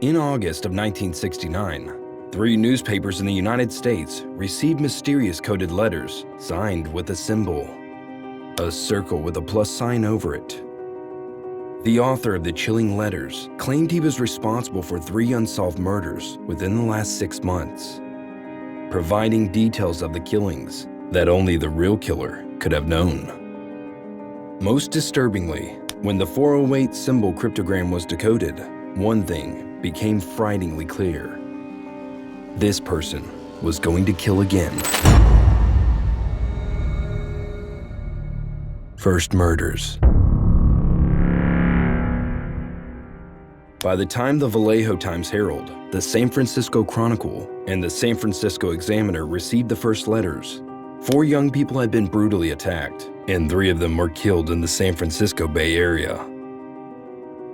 In August of 1969, 3 newspapers in the United States received mysterious coded letters signed with a symbol, a circle with a plus sign over it. The author of the chilling letters claimed he was responsible for 3 unsolved murders within the last 6 months, providing details of the killings that only the real killer could have known. Most disturbingly, when the 408 symbol cryptogram was decoded, one thing became frighteningly clear. This person was going to kill again. First murders. By the time the Vallejo Times-Herald, the San Francisco Chronicle, and the San Francisco Examiner received the first letters, 4 young people had been brutally attacked, and 3 of them were killed in the San Francisco Bay Area.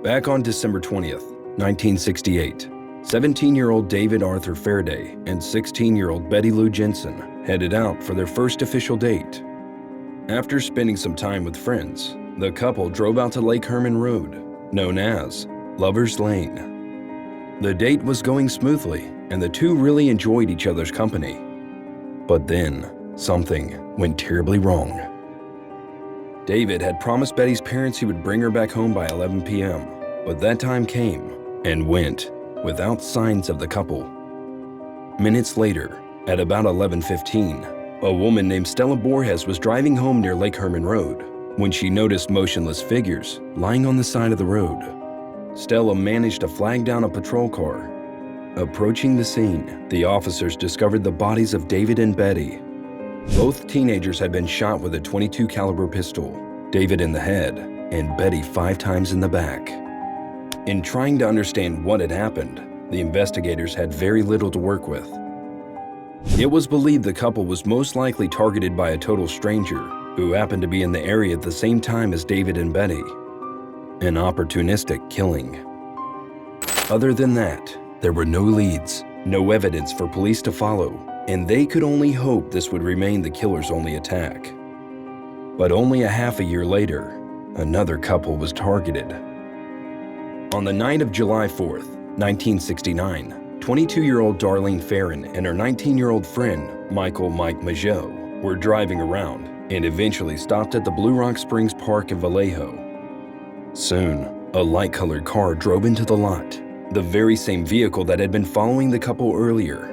Back on December 20th, 1968, 17-year-old David Arthur Faraday and 16-year-old Betty Lou Jensen headed out for their first official date. After spending some time with friends, the couple drove out to Lake Herman Road, known as Lover's Lane. The date was going smoothly, and the two really enjoyed each other's company. But then, something went terribly wrong. David had promised Betty's parents he would bring her back home by 11 p.m., but that time came and went without signs of the couple. Minutes later, at about 11:15, a woman named Stella Borges was driving home near Lake Herman Road when she noticed motionless figures lying on the side of the road. Stella managed to flag down a patrol car. Approaching the scene, the officers discovered the bodies of David and Betty. Both teenagers had been shot with a .22 caliber pistol, David in the head and Betty 5 times in the back. In trying to understand what had happened, the investigators had very little to work with. It was believed the couple was most likely targeted by a total stranger who happened to be in the area at the same time as David and Betty. An opportunistic killing. Other than that, there were no leads, no evidence for police to follow, and they could only hope this would remain the killer's only attack. But only a half a year later, another couple was targeted. On the night of July 4th, 1969, 22-year-old Darlene Ferrin and her 19-year-old friend, Michael Mike Mageau, were driving around and eventually stopped at the Blue Rock Springs Park in Vallejo. Soon, a light-colored car drove into the lot, the very same vehicle that had been following the couple earlier.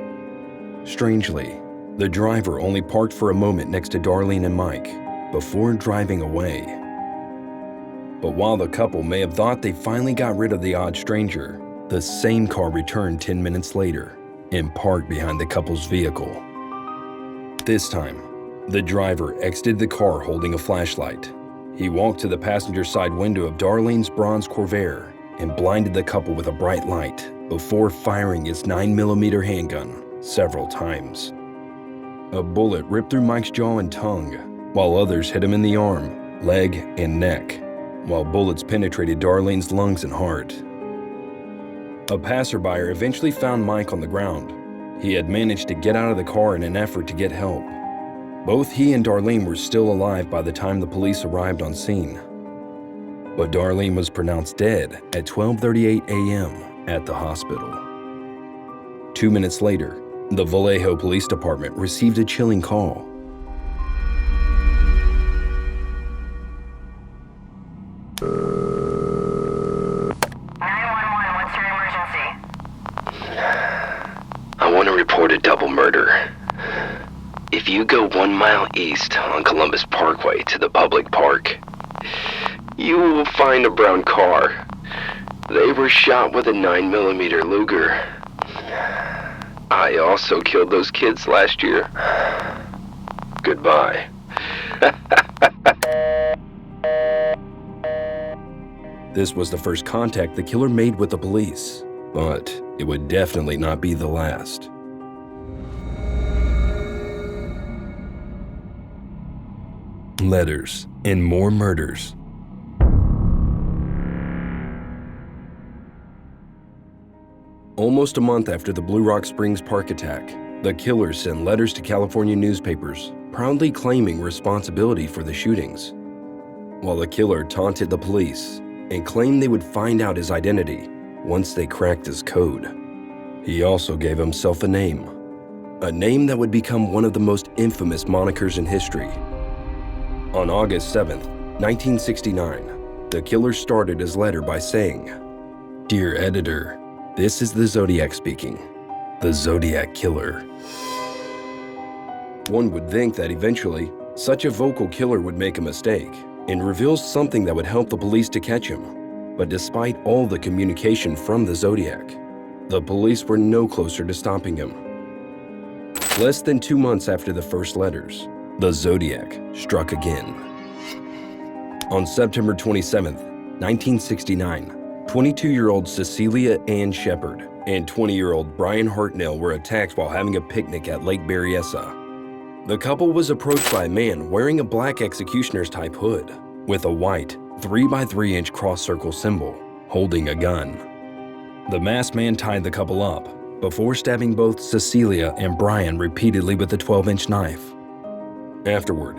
Strangely, the driver only parked for a moment next to Darlene and Mike before driving away. But while the couple may have thought they finally got rid of the odd stranger, the same car returned 10 minutes later and parked behind the couple's vehicle. This time, the driver exited the car holding a flashlight. He walked to the passenger side window of Darlene's bronze Corvair and blinded the couple with a bright light before firing his 9mm handgun several times. A bullet ripped through Mike's jaw and tongue, while others hit him in the arm, leg, and neck, while bullets penetrated Darlene's lungs and heart. A passerby eventually found Mike on the ground. He had managed to get out of the car in an effort to get help. Both he and Darlene were still alive by the time the police arrived on scene. But Darlene was pronounced dead at 12:38 a.m. at the hospital. 2 minutes later, the Vallejo Police Department received a chilling call. I want to report a double murder. If you go 1 mile east on Columbus Parkway to the public park, you will find a brown car. They were shot with a 9mm Luger. I also killed those kids last year. Goodbye. This was the first contact the killer made with the police, but it would definitely not be the last. Letters and more murders. Almost a month after the Blue Rock Springs Park attack, the killer sent letters to California newspapers, proudly claiming responsibility for the shootings. While the killer taunted the police and claimed they would find out his identity once they cracked his code. He also gave himself a name that would become one of the most infamous monikers in history. On August 7th, 1969, the killer started his letter by saying, "Dear editor, this is the Zodiac speaking, the Zodiac Killer." One would think that eventually, such a vocal killer would make a mistake and reveal something that would help the police to catch him. But despite all the communication from the Zodiac, the police were no closer to stopping him. Less than 2 months after the first letters, the Zodiac struck again. On September 27, 1969, 22-year-old Cecilia Ann Shepard and 20-year-old Brian Hartnell were attacked while having a picnic at Lake Berryessa. The couple was approached by a man wearing a black executioner's type hood with a white 3x3-inch cross-circle symbol, holding a gun. The masked man tied the couple up before stabbing both Cecilia and Brian repeatedly with a 12-inch knife. Afterward,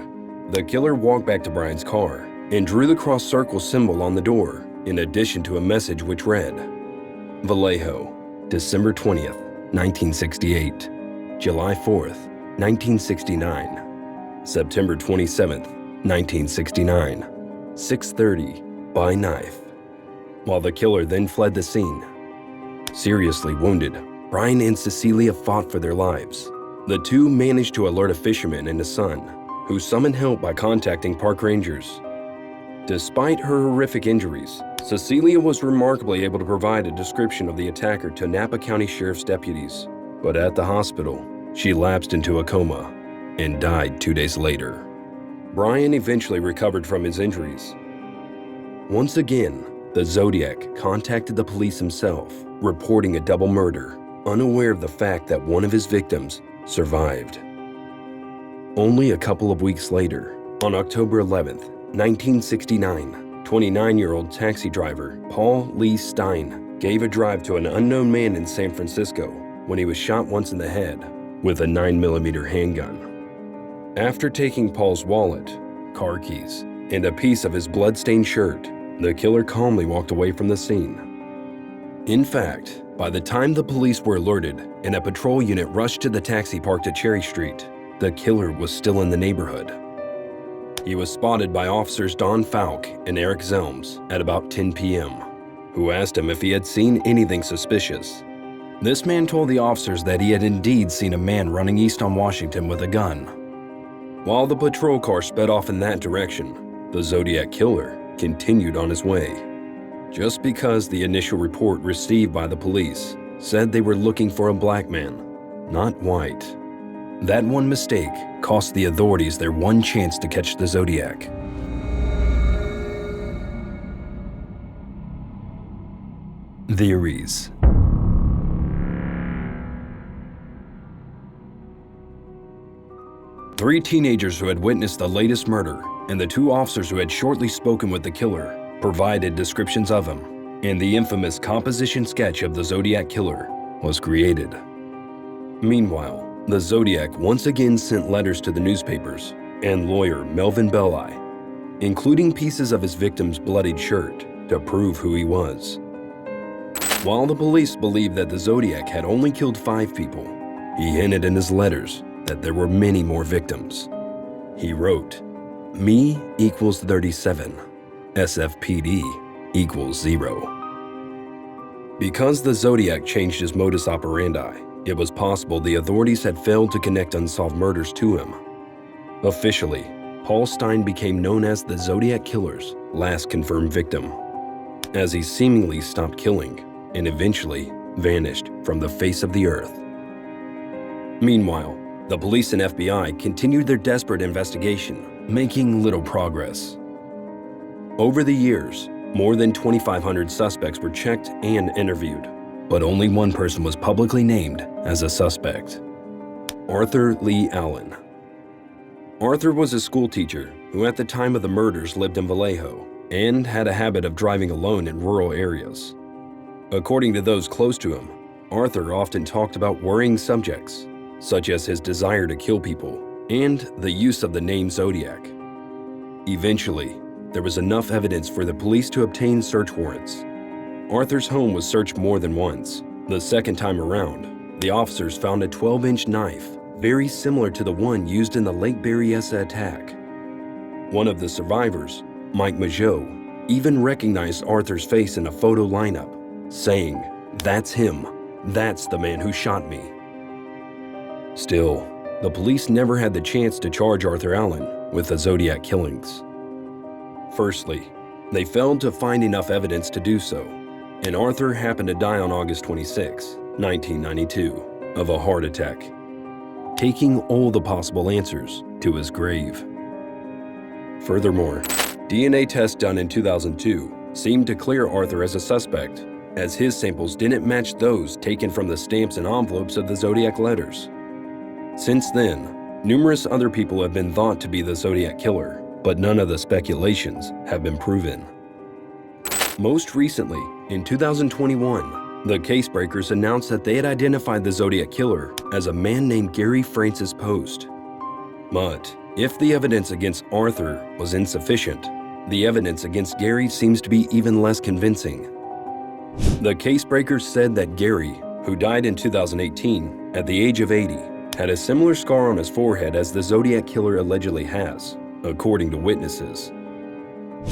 the killer walked back to Brian's car and drew the cross-circle symbol on the door, in addition to a message which read, "Vallejo, December 20th, 1968, July 4th, 1969, September 27th, 1969, 6:30, by knife." While the killer then fled the scene. Seriously wounded, Brian and Cecilia fought for their lives. The two managed to alert a fisherman and his son, who summoned help by contacting park rangers. Despite her horrific injuries, Cecilia was remarkably able to provide a description of the attacker to Napa County Sheriff's deputies. But at the hospital, she lapsed into a coma and died 2 days later. Brian eventually recovered from his injuries. Once again, the Zodiac contacted the police himself, reporting a double murder, unaware of the fact that one of his victims survived. Only a couple of weeks later, on October 11th, 1969, 29-year-old taxi driver Paul Lee Stein gave a drive to an unknown man in San Francisco when he was shot once in the head with a 9mm handgun. After taking Paul's wallet, car keys, and a piece of his blood-stained shirt, the killer calmly walked away from the scene. In fact, by the time the police were alerted and a patrol unit rushed to the taxi parked at Cherry Street, the killer was still in the neighborhood. He was spotted by officers Don Falk and Eric Zelms at about 10 p.m., who asked him if he had seen anything suspicious. This man told the officers that he had indeed seen a man running east on Washington with a gun. While the patrol car sped off in that direction, the Zodiac Killer continued on his way. Just because the initial report received by the police said they were looking for a black man, not white. That one mistake cost the authorities their one chance to catch the Zodiac. Theories. Three teenagers who had witnessed the latest murder and the two officers who had shortly spoken with the killer provided descriptions of him, and the infamous composition sketch of the Zodiac Killer was created. Meanwhile, the Zodiac once again sent letters to the newspapers and lawyer Melvin Belli, including pieces of his victim's bloodied shirt to prove who he was. While the police believed that the Zodiac had only killed 5 people, he hinted in his letters that there were many more victims. He wrote, "Me equals 37, SFPD equals 0. Because the Zodiac changed his modus operandi, it was possible the authorities had failed to connect unsolved murders to him. Officially, Paul Stein became known as the Zodiac Killer's last confirmed victim, as he seemingly stopped killing and eventually vanished from the face of the earth. Meanwhile, the police and FBI continued their desperate investigation, making little progress. Over the years, more than 2,500 suspects were checked and interviewed, but only one person was publicly named as a suspect: Arthur Lee Allen. Arthur was a school teacher who at the time of the murders lived in Vallejo and had a habit of driving alone in rural areas. According to those close to him, Arthur often talked about worrying subjects, such as his desire to kill people and the use of the name Zodiac. Eventually, there was enough evidence for the police to obtain search warrants. Arthur's home was searched more than once. The second time around, the officers found a 12-inch knife, very similar to the one used in the Lake Berryessa attack. One of the survivors, Mike Mageau, even recognized Arthur's face in a photo lineup, saying, "That's him. That's the man who shot me." Still, the police never had the chance to charge Arthur Allen with the Zodiac killings. Firstly, they failed to find enough evidence to do so, and Arthur happened to die on August 26, 1992, of a heart attack, taking all the possible answers to his grave. Furthermore, DNA tests done in 2002 seemed to clear Arthur as a suspect, as his samples didn't match those taken from the stamps and envelopes of the Zodiac letters. Since then, numerous other people have been thought to be the Zodiac killer, but none of the speculations have been proven. Most recently, in 2021, the Casebreakers announced that they had identified the Zodiac killer as a man named Gary Francis Post. But if the evidence against Arthur was insufficient, the evidence against Gary seems to be even less convincing. The Casebreakers said that Gary, who died in 2018 at the age of 80, had a similar scar on his forehead as the Zodiac killer allegedly has, according to witnesses.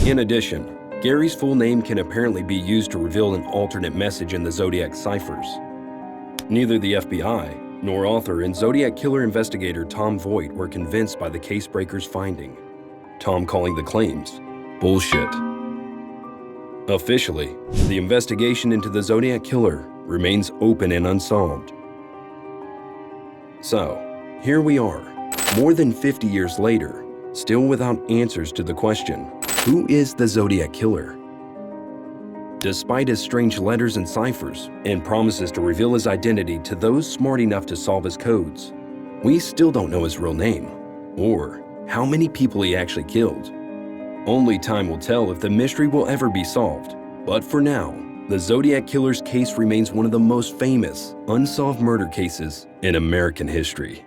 In addition, Gary's full name can apparently be used to reveal an alternate message in the Zodiac ciphers. Neither the FBI nor author and Zodiac killer investigator Tom Voigt were convinced by the Casebreakers' finding, Tom calling the claims bullshit. Officially, the investigation into the Zodiac killer remains open and unsolved. So, here we are, more than 50 years later, still without answers to the question, who is the Zodiac killer? Despite his strange letters and ciphers and promises to reveal his identity to those smart enough to solve his codes, we still don't know his real name or how many people he actually killed. Only time will tell if the mystery will ever be solved, but for now, the Zodiac killer's case remains one of the most famous, unsolved murder cases in American history.